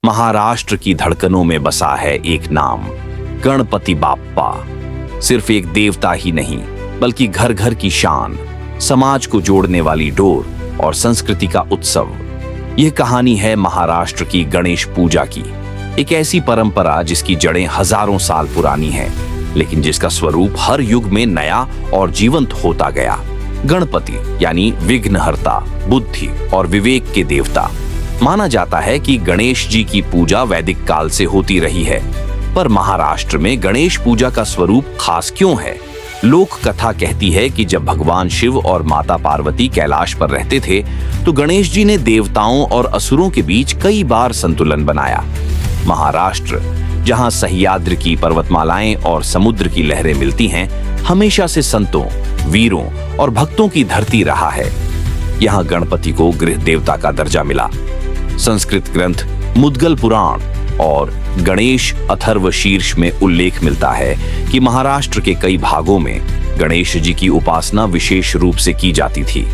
महाराष्ट्र की धड़कनों में बसा है एक नाम, गणपति बाप्पा। सिर्फ एक देवता ही नहीं, बल्कि घर घर की शान, समाज को जोड़ने वाली डोर और संस्कृति का उत्सव। यह कहानी है महाराष्ट्र की गणेश पूजा की, एक ऐसी परंपरा जिसकी जड़ें हजारों साल पुरानी हैं, लेकिन जिसका स्वरूप हर युग में नया और जीवंत होता गया। गणपति यानी विघ्नहर्ता, बुद्धि और विवेक के देवता। माना जाता है कि गणेश जी की पूजा वैदिक काल से होती रही है, पर महाराष्ट्र में गणेश पूजा का स्वरूप खास क्यों है? लोक कथा कहती है कि जब भगवान शिव और माता पार्वती कैलाश पर रहते थे, तो गणेश जी ने देवताओं और असुरों के बीच कई बार संतुलन बनाया। महाराष्ट्र, जहां सह्याद्री की पर्वतमालाएं और समुद्र की लहरें मिलती हैं, हमेशा से संतों, वीरों और भक्तों की धरती रहा है। यहां गणपति को गृह देवता का दर्जा मिला। संस्कृत ग्रंथ मुद्गल पुराण और गणेश अथर्व शीर्ष में उल्लेख मिलता है कि महाराष्ट्र के कई भागों में गणेश जी की उपासना विशेष रूप से की जाती थी।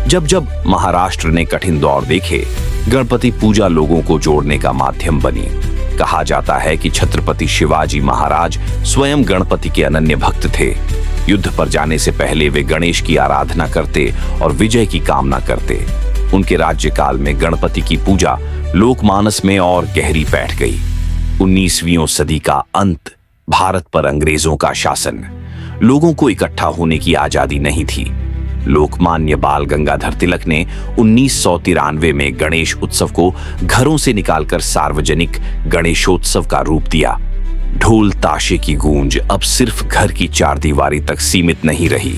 जब जब महाराष्ट्र ने कठिन दौर देखे, गणपति पूजा लोगों को जोड़ने का माध्यम बनी। कहा जाता है कि छत्रपति शिवाजी महाराज स्वयं गणपति के अनन्य भक्त थे। युद्ध पर जाने से पहले वे गणेश की आराधना करते और विजय की कामना करते। उनके राज्यकाल में गणपति की पूजा लोकमानस में और गहरी बैठ गई। 19वीं सदी का अंत, भारत पर अंग्रेजों का शासन, लोगों को इकट्ठा होने की आजादी नहीं थी। लोकमान्य बाल गंगाधर तिलक ने 1993 में गणेश उत्सव को घरों से निकालकर सार्वजनिक गणेशोत्सव का रूप दिया। ढोल ताशे की गूंज अब सिर्फ घर की चारदीवारी तक सीमित नहीं रही,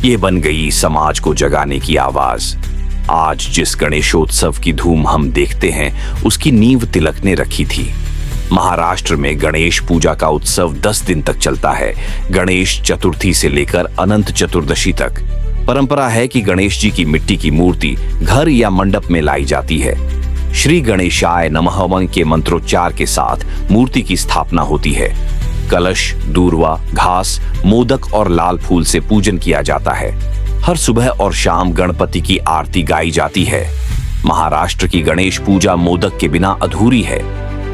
ये बन गई समाज को जगाने की आवाज। आज जिस गणेशोत्सव की धूम हम देखते हैं, उसकी नींव तिलक ने रखी थी। महाराष्ट्र में गणेश पूजा का उत्सव 10 दिन तक चलता है, गणेश चतुर्थी से लेकर अनंत चतुर्दशी तक। परंपरा है कि गणेश जी की मिट्टी की मूर्ति घर या मंडप में लाई जाती है। श्री गणेशाय नमः के मंत्रोच्चार के साथ मूर्ति की स्थापना होती है। कलश, दूर्वा, घास, मोदक और लाल फूल से पूजन किया जाता है। हर सुबह और शाम गणपति की आरती गाई जाती है। महाराष्ट्र की गणेश पूजा मोदक के बिना अधूरी है।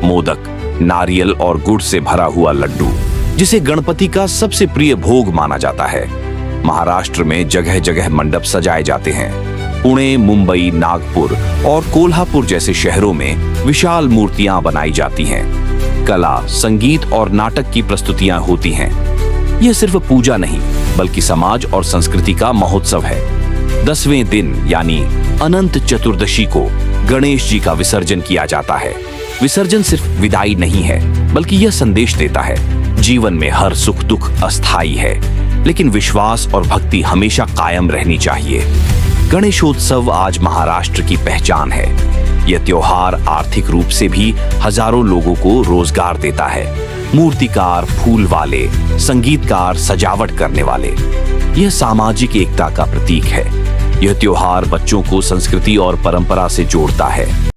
मोदक नारियल और गुड़ से भरा हुआ लड्डू, जिसे गणपति का सबसे प्रिय भोग माना जाता है। महाराष्ट्र में जगह जगह मंडप सजाए जाते हैं। पुणे, मुंबई, नागपुर और कोल्हापुर जैसे शहरों में विशाल मूर्तियां बनाई जाती हैं। कला, संगीत और नाटक की प्रस्तुतियां होती हैं। यह सिर्फ पूजा नहीं, बल्कि समाज और संस्कृति का महोत्सव है। 10वें दिन यानी अनंत चतुर्दशी को गणेश जी का विसर्जन किया जाता है। विसर्जन सिर्फ विदाई नहीं है, बल्कि यह संदेश देता है, जीवन में हर सुख दुख अस्थायी है, लेकिन विश्वास और भक्ति हमेशा कायम रहनी चाहिए। गणेशोत्सव आज महाराष्ट्र की पहचान है। यह त्योहार आर्थिक रूप से भी हजारों लोगों को रोजगार देता है। मूर्तिकार, फूल वाले, संगीतकार, सजावट करने वाले। यह सामाजिक एकता का प्रतीक है। यह त्योहार बच्चों को संस्कृति और परंपरा से जोड़ता है।